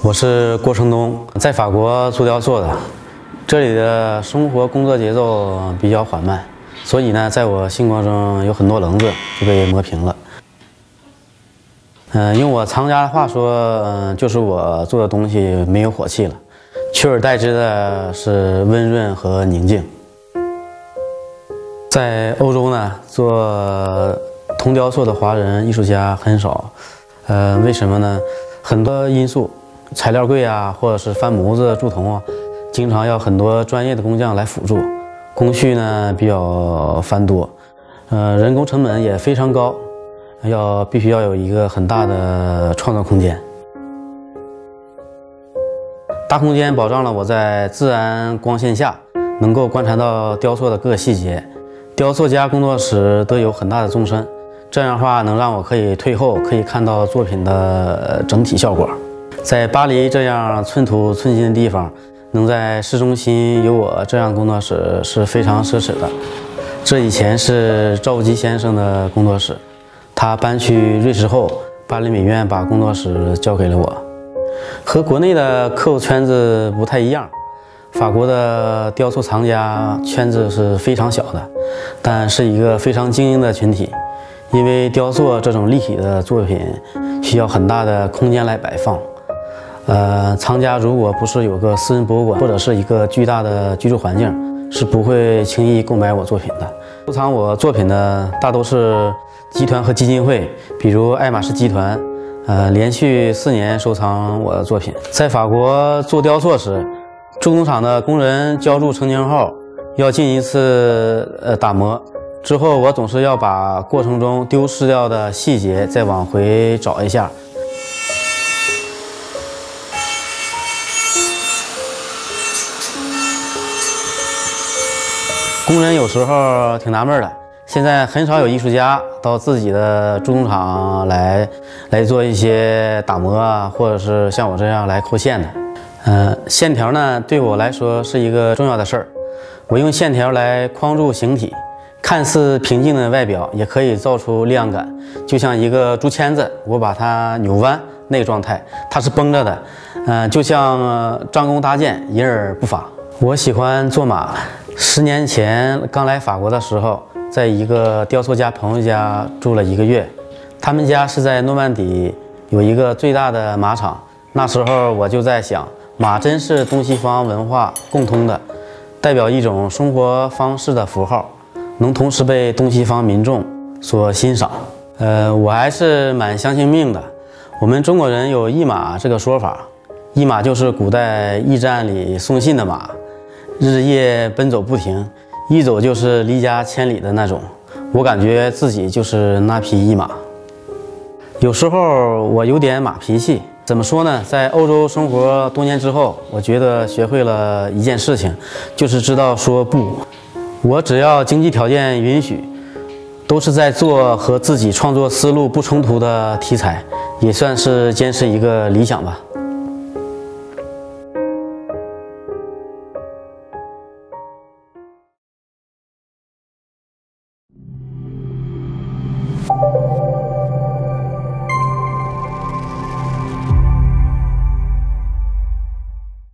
我是郭成东，在法国做雕塑的。这里的生活工作节奏比较缓慢，所以呢，在我性格中有很多棱子就被磨平了。用我藏家的话说，就是我做的东西没有火气了，取而代之的是温润和宁静。在欧洲呢，做铜雕塑的华人艺术家很少，为什么呢？很多因素。 材料贵啊，或者是翻模子、铸铜啊，经常要很多专业的工匠来辅助，工序呢比较繁多，人工成本也非常高，必须要有一个很大的创造空间。大空间保障了我在自然光线下能够观察到雕塑的各个细节，雕塑家工作室都有很大的纵深，这样的话能让我可以退后，可以看到作品的整体效果。 在巴黎这样寸土寸金的地方，能在市中心有我这样工作室是非常奢侈的。这以前是赵无极先生的工作室，他搬去瑞士后，巴黎美院把工作室交给了我。和国内的客户圈子不太一样，法国的雕塑藏家圈子是非常小的，但是一个非常精英的群体。 因为雕塑这种立体的作品需要很大的空间来摆放。 藏家如果不是有个私人博物馆或者是一个巨大的居住环境，是不会轻易购买我作品的。收藏我作品的大都是集团和基金会，比如爱马仕集团，连续4年收藏我的作品。在法国做雕塑时，铸铜厂的工人浇铸成型后要进一次打磨，之后我总是要把过程中丢失掉的细节再往回找一下。 工人有时候挺纳闷的，现在很少有艺术家到自己的铸铜厂来做一些打磨啊，或者是像我这样来扣线的。线条呢对我来说是一个重要的事儿，我用线条来框住形体，看似平静的外表也可以造出亮感，就像一个竹签子，我把它扭弯那个状态，它是绷着的，就像张弓搭箭，引而不发。我喜欢做马。 10年前刚来法国的时候，在一个雕塑家朋友家住了1个月。他们家是在诺曼底有一个最大的马场。那时候我就在想，马真是东西方文化共通的，代表一种生活方式的符号，能同时被东西方民众所欣赏。我还是蛮相信命的。我们中国人有驿马这个说法，驿马就是古代驿站里送信的马。 日夜奔走不停，一走就是离家千里的那种。我感觉自己就是那匹驿马。有时候我有点马脾气，怎么说呢？在欧洲生活多年之后，我觉得学会了一件事情，就是知道说不。我只要经济条件允许，都是在做和自己创作思路不冲突的题材，也算是坚持一个理想吧。